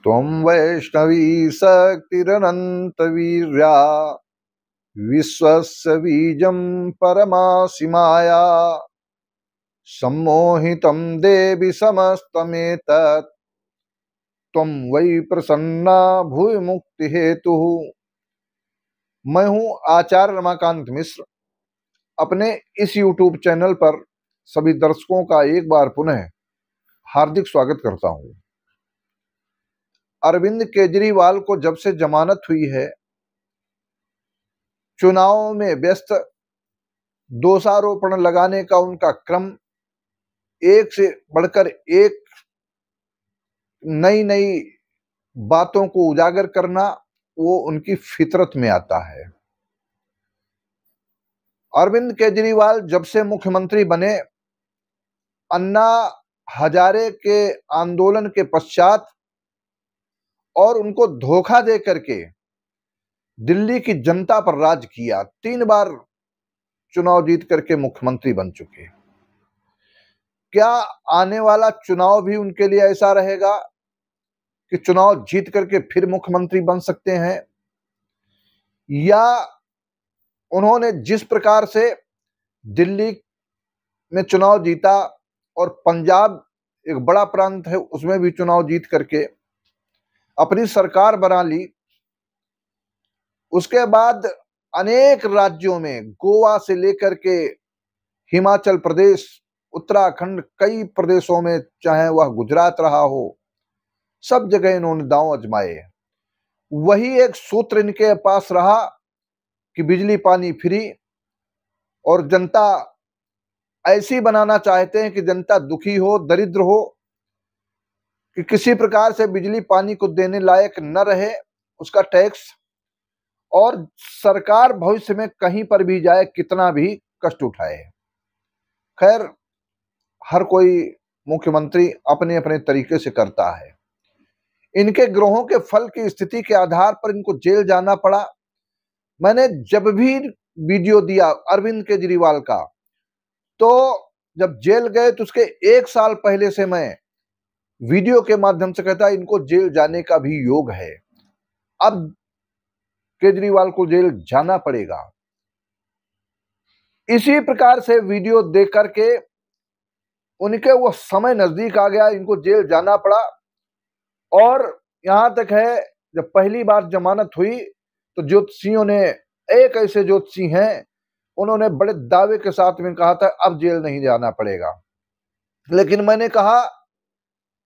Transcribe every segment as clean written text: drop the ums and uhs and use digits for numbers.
त्वं वैष्णवी शक्तिरनन्तवीर्या विश्वस्य बीजं परमासि माया सम्मोहितं देवि समस्तमेतत् त्वं वै प्रसन्ना भूय मुक्ति हेतु। मैं हूं आचार्य रमाकांत मिश्र। अपने इस YouTube चैनल पर सभी दर्शकों का एक बार पुनः हार्दिक स्वागत करता हूं। अरविंद केजरीवाल को जब से जमानत हुई है, चुनाव में व्यस्त दोषारोपण लगाने का उनका क्रम एक से बढ़कर एक नई नई बातों को उजागर करना वो उनकी फितरत में आता है। अरविंद केजरीवाल जब से मुख्यमंत्री बने, अन्ना हजारे के आंदोलन के पश्चात और उनको धोखा दे करके दिल्ली की जनता पर राज किया, 3 बार चुनाव जीत करके मुख्यमंत्री बन चुके। क्या आने वाला चुनाव भी उनके लिए ऐसा रहेगा कि चुनाव जीत करके फिर मुख्यमंत्री बन सकते हैं? या उन्होंने जिस प्रकार से दिल्ली में चुनाव जीता और पंजाब एक बड़ा प्रांत है, उसमें भी चुनाव जीत करके अपनी सरकार बना ली, उसके बाद अनेक राज्यों में गोवा से लेकर के हिमाचल प्रदेश, उत्तराखंड, कई प्रदेशों में, चाहे वह गुजरात रहा हो, सब जगह इन्होंने दांव आजमाए। वही एक सूत्र इनके पास रहा कि बिजली पानी फ्री, और जनता ऐसी बनाना चाहते हैं कि जनता दुखी हो, दरिद्र हो, कि किसी प्रकार से बिजली पानी को देने लायक न रहे, उसका टैक्स, और सरकार भविष्य में कहीं पर भी जाए कितना भी कष्ट उठाए। खैर, हर कोई मुख्यमंत्री अपने अपने तरीके से करता है। इनके ग्रहों के फल की स्थिति के आधार पर इनको जेल जाना पड़ा। मैंने जब भी वीडियो दिया अरविंद केजरीवाल का, तो जब जेल गए तो उसके 1 साल पहले से मैं वीडियो के माध्यम से कहता इनको जेल जाने का भी योग है। अब केजरीवाल को जेल जाना पड़ेगा। इसी प्रकार से वीडियो देख करके उनके वो समय नजदीक आ गया, इनको जेल जाना पड़ा। और यहां तक है, जब पहली बार जमानत हुई तो ज्योतिषियों ने, एक ऐसे ज्योतिषी हैं, उन्होंने बड़े दावे के साथ में कहा था अब जेल नहीं जाना पड़ेगा। लेकिन मैंने कहा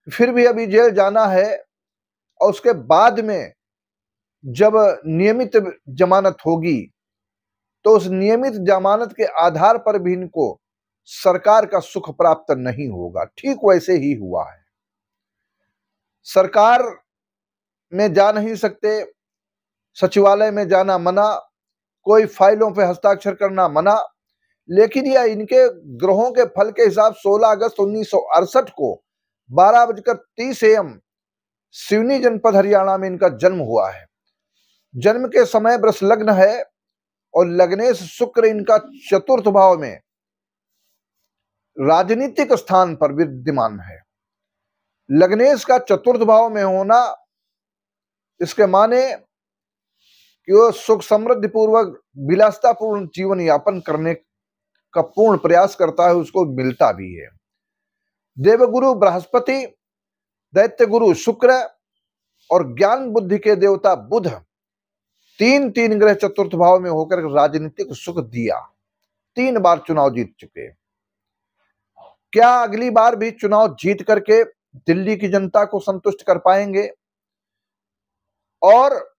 फिर भी अभी जेल जाना है, और उसके बाद में जब नियमित जमानत होगी तो उस नियमित जमानत के आधार पर भी इनको सरकार का सुख प्राप्त नहीं होगा। ठीक वैसे ही हुआ है। सरकार में जा नहीं सकते, सचिवालय में जाना मना, कोई फाइलों पे हस्ताक्षर करना मना। लेकिन यह इनके ग्रहों के फल के हिसाब 16 अगस्त 1968 को 12:30 AM सिवनी जनपद हरियाणा में इनका जन्म हुआ है। जन्म के समय वृष लग्न है और लग्नेश शुक्र इनका चतुर्थ भाव में राजनीतिक स्थान पर विद्यमान है। लग्नेश का चतुर्थ भाव में होना, इसके माने कि वो सुख समृद्धि पूर्वक विलासतापूर्ण जीवन यापन करने का पूर्ण प्रयास करता है, उसको मिलता भी है। देवगुरु बृहस्पति, दैत्य गुरु शुक्र और ज्ञान बुद्धि के देवता बुध, तीन ग्रह चतुर्थ भाव में होकर राजनीतिक सुख दिया। 3 बार चुनाव जीत चुके। क्या अगली बार भी चुनाव जीत करके दिल्ली की जनता को संतुष्ट कर पाएंगे? और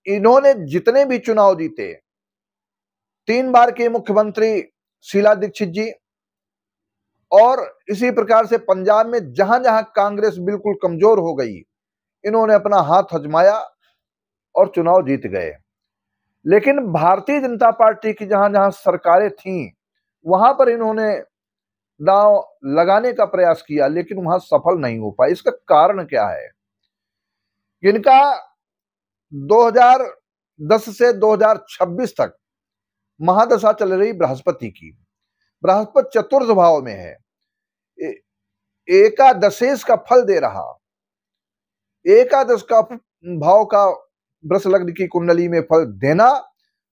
इन्होंने जितने भी चुनाव जीते, 3 बार के मुख्यमंत्री शीला दीक्षित जी, और इसी प्रकार से पंजाब में जहां जहां कांग्रेस बिल्कुल कमजोर हो गई, इन्होंने अपना हाथ आजमाया और चुनाव जीत गए। लेकिन भारतीय जनता पार्टी की जहां जहां सरकारें थीं, वहां पर इन्होंने दांव लगाने का प्रयास किया, लेकिन वहां सफल नहीं हो पाए। इसका कारण क्या है? इनका 2010 से 2026 तक महादशा चल रही बृहस्पति की। बृहस्पति चतुर्थ भाव में है, एकादशेश का फल दे रहा। एकादश का भाव का वृष लग्न की कुंडली में फल देना,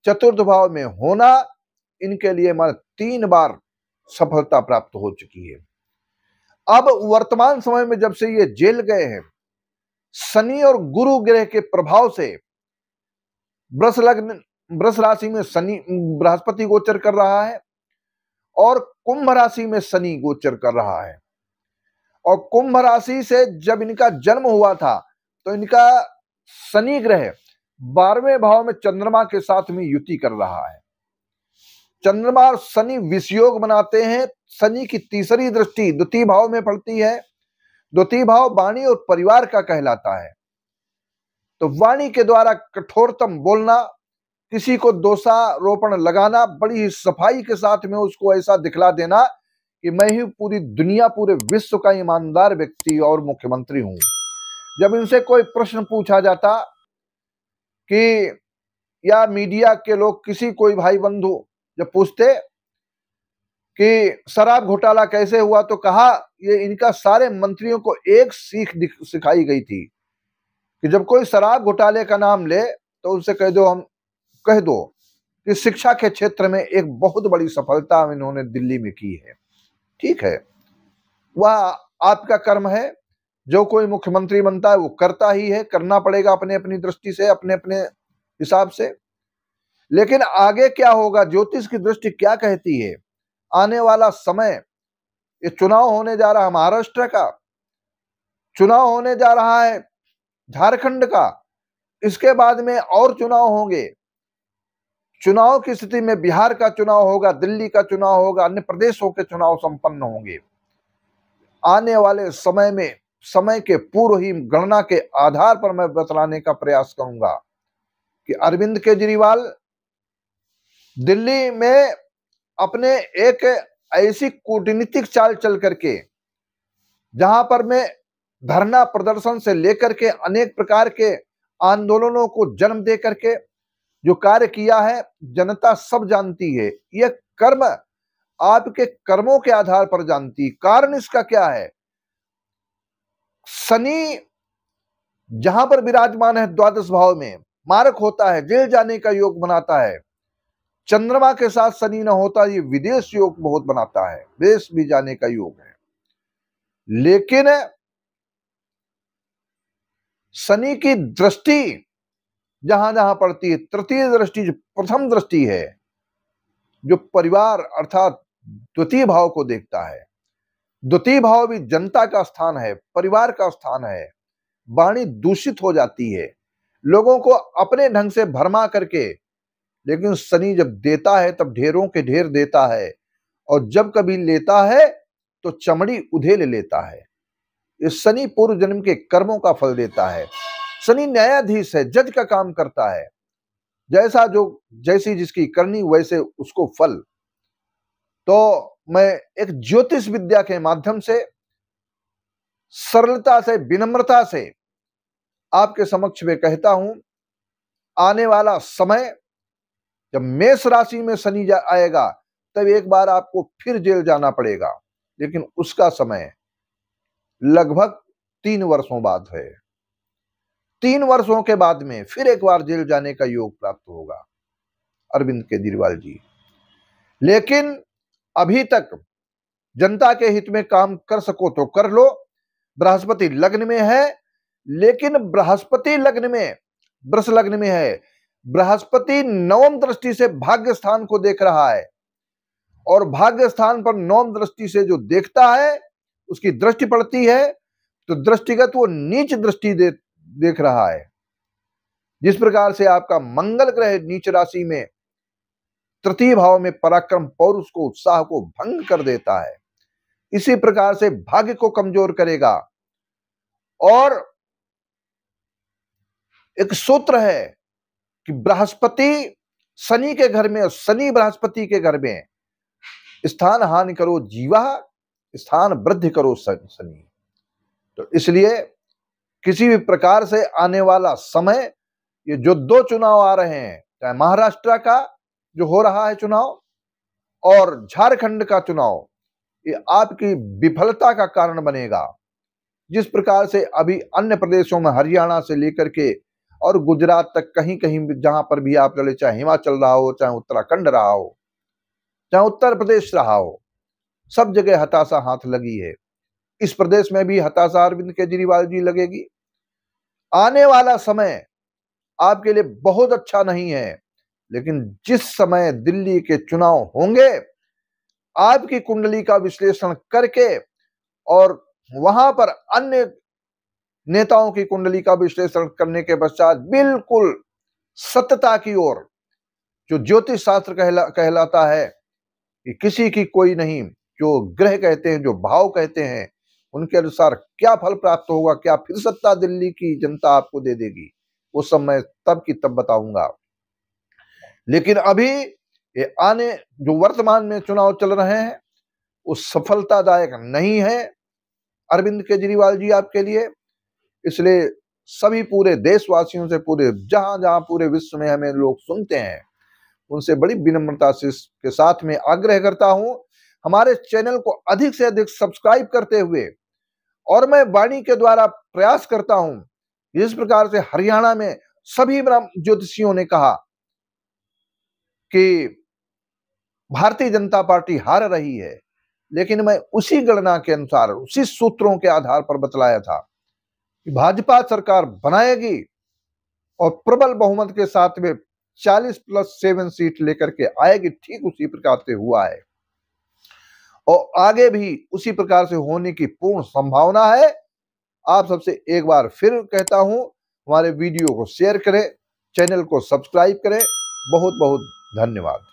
चतुर्थ भाव में होना, इनके लिए मात्र 3 बार सफलता प्राप्त हो चुकी है। अब वर्तमान समय में जब से ये जेल गए हैं, शनि और गुरु ग्रह के प्रभाव से वृष लग्न, वृष राशि में शनि बृहस्पति गोचर कर रहा है और कुंभ राशि में शनि गोचर कर रहा है। और कुंभ राशि से जब इनका जन्म हुआ था तो इनका शनि ग्रह 12वें भाव में चंद्रमा के साथ में युति कर रहा है। चंद्रमा और शनि विषयोग बनाते हैं। शनि की तीसरी दृष्टि द्वितीय भाव में पड़ती है। द्वितीय भाव वाणी और परिवार का कहलाता है। तो वाणी के द्वारा कठोरतम बोलना, किसी को दोषारोपण लगाना, बड़ी ही सफाई के साथ में उसको ऐसा दिखला देना कि मैं ही पूरी दुनिया, पूरे विश्व का ईमानदार व्यक्ति और मुख्यमंत्री हूं। जब इनसे कोई प्रश्न पूछा जाता कि, या मीडिया के लोग, किसी कोई भाई बंधु जब पूछते कि शराब घोटाला कैसे हुआ, तो कहा ये इनका सारे मंत्रियों को एक सीख सिखाई गई थी कि जब कोई शराब घोटाले का नाम ले तो उनसे कह दो कि शिक्षा के क्षेत्र में एक बहुत बड़ी सफलता इन्होंने दिल्ली में की है। ठीक है, वह आपका कर्म है। जो कोई मुख्यमंत्री बनता है वो करता ही है, करना पड़ेगा अपने अपनी दृष्टि से, अपने अपने हिसाब से। लेकिन आगे क्या होगा, ज्योतिष की दृष्टि क्या कहती है? आने वाला समय, ये चुनाव होने जा रहा है महाराष्ट्र का, चुनाव होने जा रहा है झारखंड का, इसके बाद में और चुनाव होंगे। चुनाव की स्थिति में बिहार का चुनाव होगा, दिल्ली का चुनाव होगा, अन्य प्रदेशों के चुनाव संपन्न होंगे। आने वाले समय में, समय के पूर्व ही गणना के आधार पर मैं बतलाने का प्रयास करूंगा कि अरविंद केजरीवाल दिल्ली में अपने एक ऐसी कूटनीतिक चाल चल करके, जहां पर मैं धरना प्रदर्शन से लेकर के अनेक प्रकार के आंदोलनों को जन्म दे करके जो कार्य किया है, जनता सब जानती है। यह कर्म आपके कर्मों के आधार पर जानती है। कारण इसका क्या है? शनि जहां पर विराजमान है द्वादश भाव में, मारक होता है, जेल जाने का योग बनाता है। चंद्रमा के साथ शनि न होता, ये विदेश योग बहुत बनाता है, विदेश भी जाने का योग है। लेकिन शनि की दृष्टि जहां जहां पड़ती है, तृतीय दृष्टि जो प्रथम दृष्टि है, जो परिवार अर्थात द्वितीय भाव को देखता है। द्वितीय भाव भी जनता का स्थान है, परिवार का स्थान है। वाणी दूषित हो जाती है, लोगों को अपने ढंग से भरमा करके। लेकिन शनि जब देता है तब ढेरों के ढेर देता है, और जब कभी लेता है तो चमड़ी उधेल लेता है। इस शनि पूर्व जन्म के कर्मों का फल देता है। शनि न्यायाधीश है, जज का काम करता है। जैसी जिसकी करनी वैसे उसको फल। तो मैं एक ज्योतिष विद्या के माध्यम से, सरलता से, विनम्रता से आपके समक्ष में कहता हूं, आने वाला समय जब मेष राशि में शनि आएगा तब एक बार आपको फिर जेल जाना पड़ेगा। लेकिन उसका समय लगभग 3 वर्षों बाद है। 3 वर्षों के बाद में फिर एक बार जेल जाने का योग प्राप्त होगा अरविंद केजरीवाल जी। लेकिन अभी तक जनता के हित में काम कर सको तो कर लो। बृहस्पति लग्न में है, लेकिन बृहस्पति लग्न में, वृष लग्न में है, बृहस्पति नवम दृष्टि से भाग्य स्थान को देख रहा है, और भाग्य स्थान पर नवम दृष्टि से जो देखता है उसकी दृष्टि पड़ती है, तो दृष्टिगत वो नीच दृष्टि देख रहा है। जिस प्रकार से आपका मंगल ग्रह नीच राशि में तृतीय भाव में पराक्रम, पौरुष को, उत्साह को भंग कर देता है, इसी प्रकार से भाग्य को कमजोर करेगा। और एक सूत्र है कि बृहस्पति शनि के घर में, शनि बृहस्पति के घर में, स्थान हानि करो जीवा, स्थान वृद्धि करो शनि। तो इसलिए किसी भी प्रकार से आने वाला समय, ये जो 2 चुनाव आ रहे हैं, चाहे महाराष्ट्र का जो हो रहा है चुनाव और झारखंड का चुनाव, ये आपकी विफलता का कारण बनेगा। जिस प्रकार से अभी अन्य प्रदेशों में हरियाणा से लेकर के और गुजरात तक कहीं कहीं जहां पर भी आप चले, चाहे हिमाचल रहा हो, चाहे उत्तराखंड रहा हो, चाहे उत्तर प्रदेश रहा हो, सब जगह हताशा हाथ लगी है। इस प्रदेश में भी हताशा अरविंद केजरीवाल जी लगेगी। आने वाला समय आपके लिए बहुत अच्छा नहीं है, लेकिन जिस समय दिल्ली के चुनाव होंगे, आपकी कुंडली का विश्लेषण करके और वहां पर अन्य नेताओं की कुंडली का विश्लेषण करने के पश्चात बिल्कुल सत्यता की ओर, जो ज्योतिष शास्त्र कहलाता है कि किसी की कोई नहीं, जो ग्रह कहते हैं, जो भाव कहते हैं, उनके अनुसार क्या फल प्राप्त होगा, क्या फिर सत्ता दिल्ली की जनता आपको दे देगी, उस समय तब की तब बताऊंगा। लेकिन अभी ये आने जो वर्तमान में चुनाव चल रहे हैं, वो सफलतादायक नहीं है अरविंद केजरीवाल जी आपके लिए। इसलिए सभी पूरे देशवासियों से, पूरे जहां जहां पूरे विश्व में हमें लोग सुनते हैं, उनसे बड़ी विनम्रता से के साथ में आग्रह करता हूं, हमारे चैनल को अधिक से अधिक सब्सक्राइब करते हुए, और मैं वाणी के द्वारा प्रयास करता हूं, जिस प्रकार से हरियाणा में सभी ज्योतिषियों ने कहा कि भारतीय जनता पार्टी हार रही है, लेकिन मैं उसी गणना के अनुसार, उसी सूत्रों के आधार पर बतलाया था कि भाजपा सरकार बनाएगी और प्रबल बहुमत के साथ में 40+7 सीट लेकर के आएगी। ठीक उसी प्रकार से हुआ है और आगे भी उसी प्रकार से होने की पूर्ण संभावना है। आप सबसे एक बार फिर कहता हूं, हमारे वीडियो को शेयर करें, चैनल को सब्सक्राइब करें। बहुत बहुत धन्यवाद।